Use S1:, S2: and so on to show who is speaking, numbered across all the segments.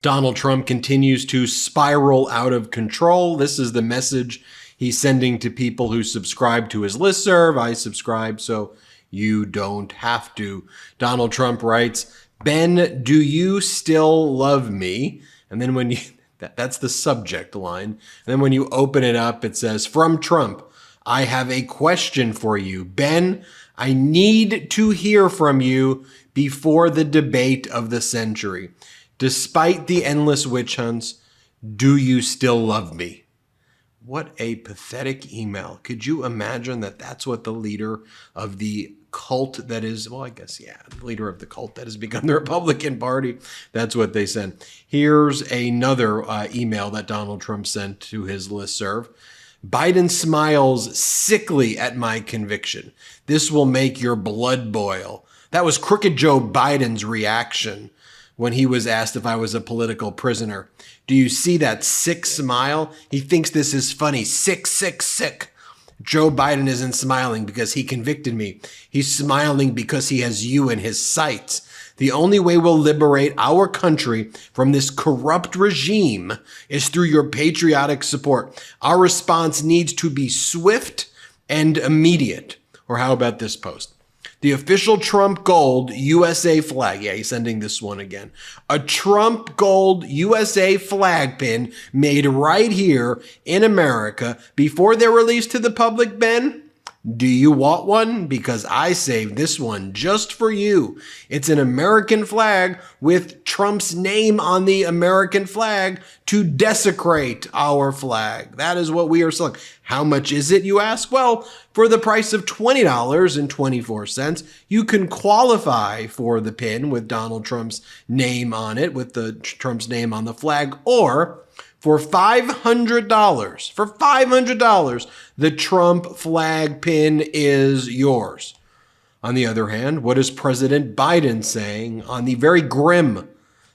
S1: Donald Trump continues to spiral out of control. This is the message he's sending to people who subscribe to his listserv. I subscribe, so you don't have to. Donald Trump writes, "Ben, do you still love me?" And then when you, that's the subject line. And then when you open it up, it says, "From Trump, I have a question for you. Ben, I need to hear from you before the debate of the century. Despite the endless witch hunts, do you still love me?" What a pathetic email. Could you imagine that that's what the leader of the cult that is, well, I guess, yeah, the leader of the cult that has become the Republican Party, that's what they sent. Here's another email that Donald Trump sent to his listserv. "Biden smiles sickly at my conviction. This will make your blood boil." That was Crooked Joe Biden's reaction when he was asked if I was a political prisoner. Do you see that sick smile? He thinks this is funny. Sick, sick, sick. Joe Biden isn't smiling because he convicted me. He's smiling because he has you in his sights. The only way we'll liberate our country from this corrupt regime is through your patriotic support. Our response needs to be swift and immediate. Or how about this post? The official Trump gold USA flag. Yeah, he's sending this one again. A Trump gold USA flag pin made right here in America before they're released to the public, Ben. Do you want one? Because I saved this one just for you. It's an American flag with Trump's name on the American flag to desecrate our flag. That is what we are selling. How much is it, you ask? Well, for the price of $20.24, you can qualify for the pin with Donald Trump's name on it, with the Trump's name on the flag, or for $500, the Trump flag pin is yours. On the other hand, what is President Biden saying on the very grim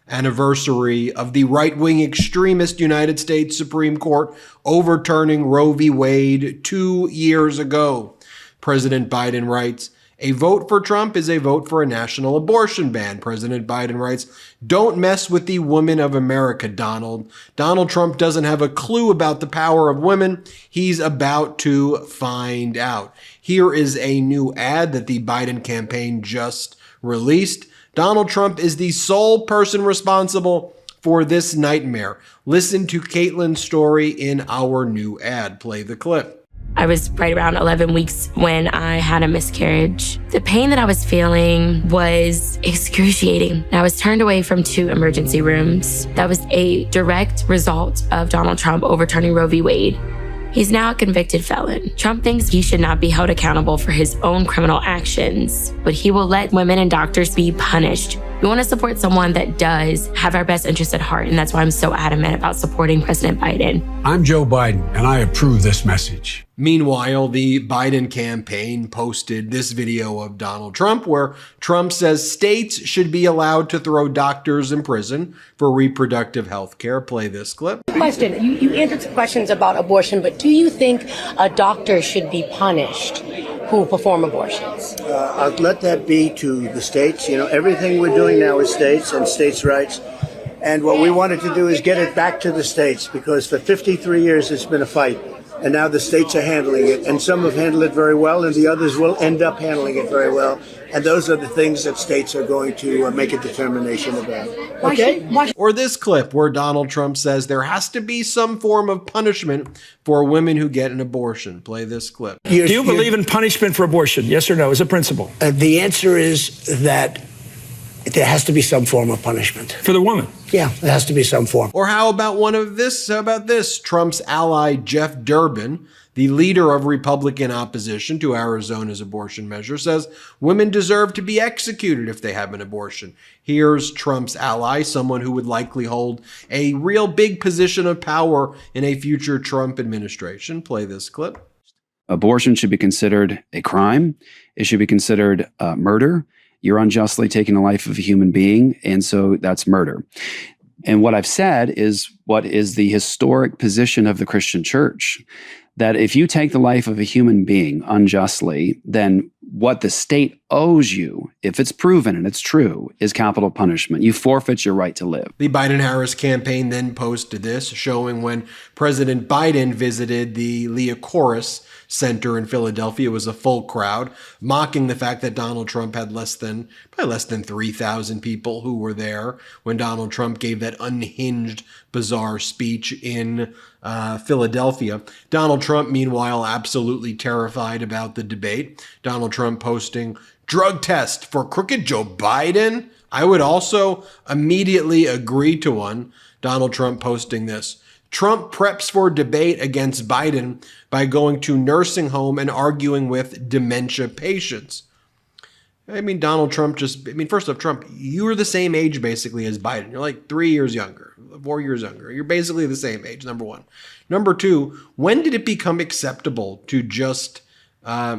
S1: anniversary of the right-wing extremist United States Supreme Court overturning Roe v. Wade 2 years ago? President Biden writes, "A vote for Trump is a vote for a national abortion ban." President Biden writes, "Don't mess with the women of America, Donald. Donald Trump doesn't have a clue about the power of women. He's about to find out." Here is a new ad that the Biden campaign just released. Donald Trump is the sole person responsible for this nightmare. Listen to Caitlin's story in our new ad. Play the clip.
S2: I was right around 11 weeks when I had a miscarriage. The pain that I was feeling was excruciating. I was turned away from 2 emergency rooms. That was a direct result of Donald Trump overturning Roe v. Wade. He's now a convicted felon. Trump thinks he should not be held accountable for his own criminal actions, but he will let women and doctors be punished. We want to support someone that does have our best interests at heart, and that's why I'm so adamant about supporting President Biden.
S3: I'm Joe Biden, and I approve this message.
S1: Meanwhile, the Biden campaign posted this video of Donald Trump where Trump says states should be allowed to throw doctors in prison for reproductive health care. Play this clip.
S4: Question. You answered some questions about abortion, but do you think a doctor should be punished who perform abortions?
S5: I'll let that be to the states. You know, everything we're doing now is states and states' rights. And what we wanted to do is get it back to the states, because for 53 years it's been a fight. And now the states are handling it, and some have handled it very well, and the others will end up handling it very well. And those are the things that states are going to make a determination about. Okay?
S1: Or this clip where Donald Trump says there has to be some form of punishment for women who get an abortion. Play this clip.
S6: Do you believe in punishment for abortion? Yes or no, as a principle?
S5: The answer is that there has to be some form of punishment.
S6: For the woman?
S5: Yeah, there has to be some form.
S1: Or how about this? How about this? Trump's ally, Jeff Durbin, the leader of Republican opposition to Arizona's abortion measure, says women deserve to be executed if they have an abortion. Here's Trump's ally, someone who would likely hold a real big position of power in a future Trump administration. Play this clip.
S7: Abortion should be considered a crime. It should be considered murder. You're unjustly taking the life of a human being, and so that's murder. And what I've said is what is the historic position of the Christian church, that if you take the life of a human being unjustly, then what the state owes you, if it's proven and it's true, is capital punishment. You forfeit your right to live.
S1: The Biden-Harris campaign then posted this, showing when President Biden visited the Leah Corus Center in Philadelphia. It was a full crowd, mocking the fact that Donald Trump had probably less than 3,000 people who were there when Donald Trump gave that unhinged, bizarre speech in Philadelphia. Donald Trump, meanwhile, absolutely terrified about the debate. Donald Trump posting, "Drug test for crooked Joe Biden." I would also immediately agree to one. Donald Trump posting this. Trump preps for debate against Biden by going to nursing home and arguing with dementia patients. I mean, Donald Trump first off, Trump, you are the same age basically as Biden. You're like 3 years younger, 4 years younger. You're basically the same age, number one. Number two, when did it become acceptable to just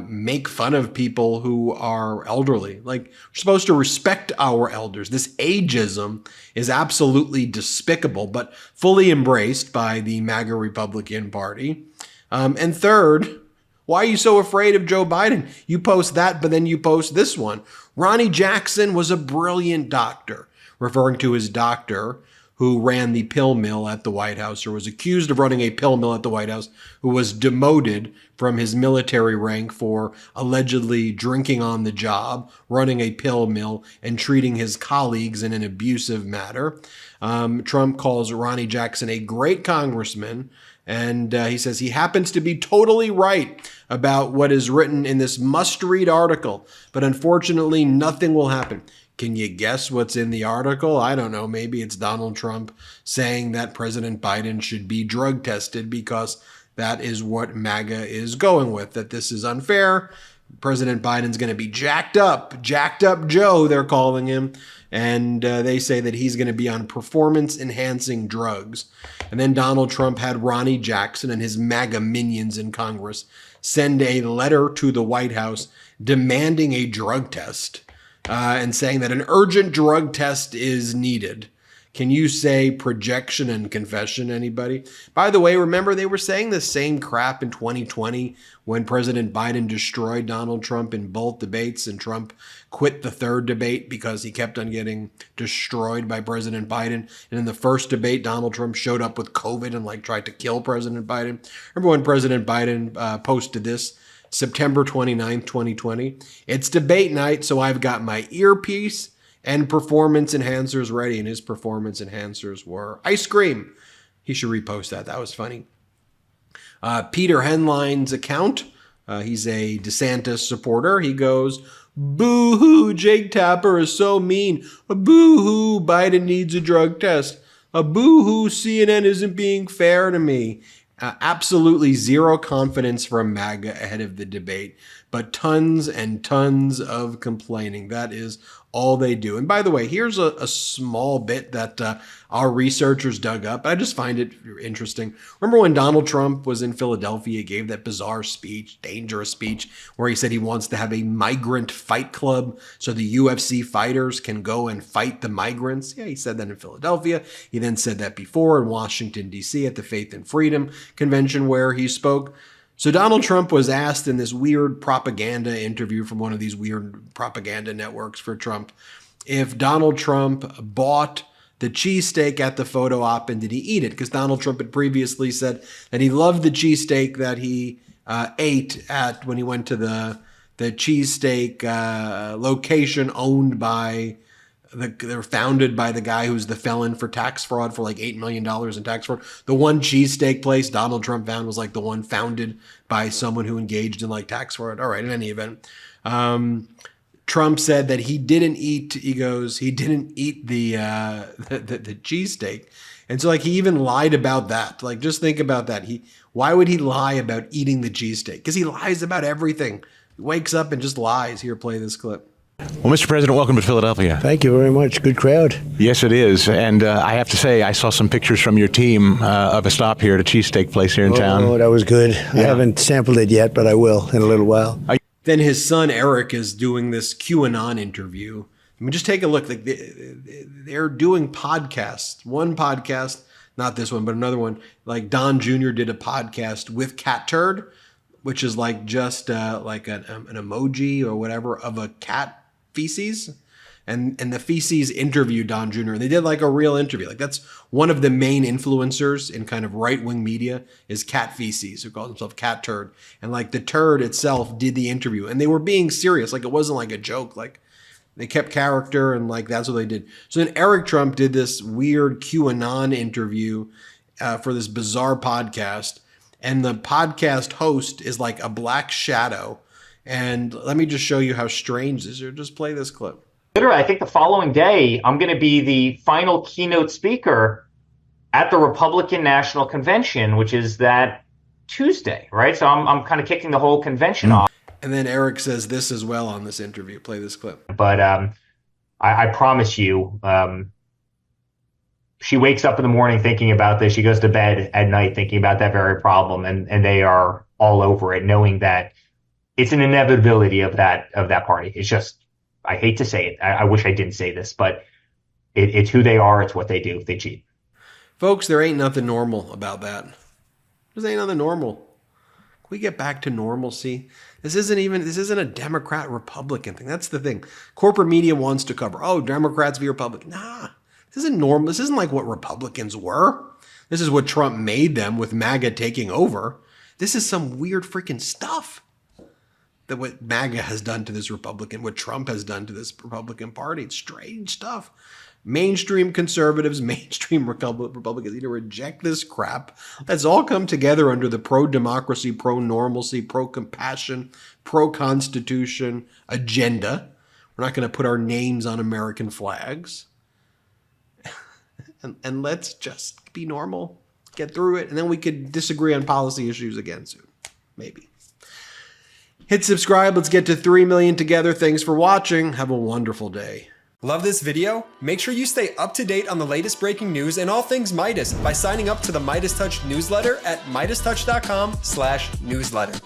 S1: make fun of people who are elderly? Like, we're supposed to respect our elders. This ageism is absolutely despicable, but fully embraced by the MAGA Republican Party. And third, why are you so afraid of Joe Biden? You post that, but then you post this one. Ronnie Jackson was a brilliant doctor, referring to his doctor who ran the pill mill at the White House, or was accused of running a pill mill at the White House, who was demoted from his military rank for allegedly drinking on the job, running a pill mill, and treating his colleagues in an abusive manner. Trump calls Ronnie Jackson a great congressman, and he says he happens to be totally right about what is written in this must-read article, but unfortunately nothing will happen. Can you guess what's in the article? I don't know. Maybe it's Donald Trump saying that President Biden should be drug tested because that is what MAGA is going with, that this is unfair. President Biden's going to be jacked up Joe, they're calling him. And they say that he's going to be on performance-enhancing drugs. And then Donald Trump had Ronnie Jackson and his MAGA minions in Congress send a letter to the White House demanding a drug test. And saying that an urgent drug test is needed. Can you say projection and confession, anybody? By the way, remember they were saying the same crap in 2020 when President Biden destroyed Donald Trump in both debates and Trump quit the third debate because he kept on getting destroyed by President Biden. And in the first debate, Donald Trump showed up with COVID and tried to kill President Biden. Remember when President Biden posted this? September 29th, 2020. It's debate night, so I've got my earpiece and performance enhancers ready, and his performance enhancers were ice cream. He should repost that. That was funny. Peter Henline's account, he's a DeSantis supporter. He goes, "Boo-hoo, Jake Tapper is so mean. A boo-hoo, Biden needs a drug test. A boo-hoo, CNN isn't being fair to me." Absolutely zero confidence from MAGA ahead of the debate, but tons and tons of complaining. That is all they do. And by the way, here's a small bit that our researchers dug up. I just find it interesting. Remember when Donald Trump was in Philadelphia, he gave that bizarre speech, dangerous speech, where he said he wants to have a migrant fight club so the UFC fighters can go and fight the migrants? Yeah, he said that in Philadelphia. He then said that before in Washington, D.C. at the Faith and Freedom Convention where he spoke. So Donald Trump was asked in this weird propaganda interview from one of these weird propaganda networks for Trump, if Donald Trump bought the cheesesteak at the photo op and did he eat it? Because Donald Trump had previously said that he loved the cheesesteak that he ate at when he went to the cheesesteak location owned by they're founded by the guy who's the felon for tax fraud for like $8 million in tax fraud. The one cheesesteak place Donald Trump found was like the one founded by someone who engaged in like tax fraud. All right, in any event, Trump said that he didn't eat, he didn't eat the cheesesteak. And so he even lied about that. Just think about that. Why would he lie about eating the cheesesteak? Because he lies about everything. He wakes up and just lies. Here, play this clip.
S8: Well, Mr. President, welcome to Philadelphia.
S5: Thank you very much. Good crowd.
S8: Yes, it is. And I have to say, I saw some pictures from your team of a stop here at a cheesesteak place here in town.
S5: Oh, that was good. Yeah. I haven't sampled it yet, but I will in a little while.
S1: Then his son, Eric, is doing this QAnon interview. I mean, just take a look. They're doing podcasts. One podcast, not this one, but another one. Don Jr. did a podcast with Cat Turd. which is like just like an emoji or whatever of a cat feces. And the feces interviewed Don Jr. and they did like a real interview. Like that's one of the main influencers in kind of right-wing media is Cat Feces, who calls himself Cat Turd. And like the turd itself did the interview and they were being serious. Like it wasn't like a joke. Like they kept character and like that's what they did. So then Eric Trump did this weird QAnon interview for this bizarre podcast. And the podcast host is like a black shadow. And let me just show you how strange this is. Just play this clip.
S9: Literally, I think the following day, I'm going to be the final keynote speaker at the Republican National Convention, which is that Tuesday, right? So I'm kind of kicking the whole convention off.
S1: And then Eric says this as well on this interview. Play this clip.
S9: But I promise you, she wakes up in the morning thinking about this. She goes to bed at night thinking about that very problem, and they are all over it, knowing that it's an inevitability of that party. It's just, I hate to say it. I wish I didn't say this, but it's who they are. It's what they do. They cheat.
S1: Folks, there ain't nothing normal about that. There ain't nothing normal. Can we get back to normalcy? This isn't a Democrat Republican thing. That's the thing. Corporate media wants to cover, oh, Democrats v. Republicans. Nah, this isn't normal. This isn't like what Republicans were. This is what Trump made them with MAGA taking over. This is some weird freaking stuff. That what MAGA has done to this Republican, what Trump has done to this Republican Party. It's strange stuff. Mainstream conservatives, mainstream Republicans need to reject this crap. Let's all come together under the pro-democracy, pro-normalcy, pro-compassion, pro-constitution agenda. We're not going to put our names on American flags. and let's just be normal, get through it, and then we could disagree on policy issues again soon. Maybe. Hit subscribe. Let's get to 3 million together. Thanks for watching. Have a wonderful day.
S10: Love this video? Make sure you stay up to date on the latest breaking news and all things Midas by signing up to the MeidasTouch newsletter at MeidasTouch.com/newsletter.